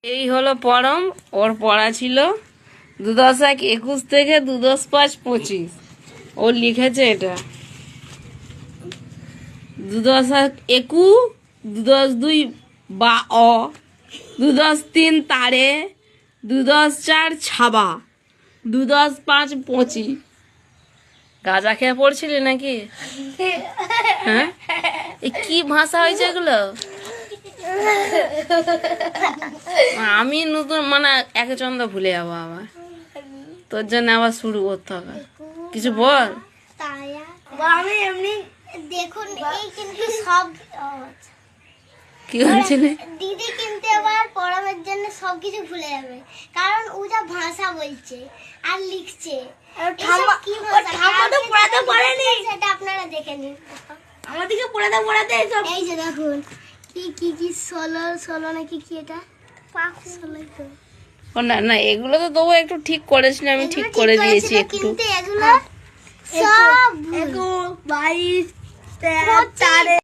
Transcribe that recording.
এই হলো পরম, ওর পড়া ছিল 2-1-21 থেকে 2-5-25। ও লিখেছে এটা 2-1-21, 2-2 বা অ, 2-3 তারে, 2-4 ছাবা, 2-5-25। গাঁজা খেয়ে পড়ছিলি নাকি? হ্যাঁ, এ কি ভাষা হয়েছে এগুলো? আমি নতুন মানে একে চন্দ ভুলে যাবো আবার, তোর জন্য আবার শুরু করতে হবে। কিছু বল। আমি এমনি দেখুন এই কিন্তু সব কি হয়েছিল? দিদি কিন্তু এবার পড়ানোর জন্য সবকিছু ভুলে যাবে, কারণ ও যা ভাষা বলছে আর লিখছে। কি ভাষা পড়াতে পারেনি সেটা আপনারা দেখে নিন। আমাদেরকে পড়াতে এই যে দেখুন কি কি কি 16 নাকি কি এটা 16 তো। ও না না, এগুলো তো তবু একটু ঠিক করেছিল, আমি ঠিক করে দিয়েছি একটু। কিন্তু এগুলো সব 22 23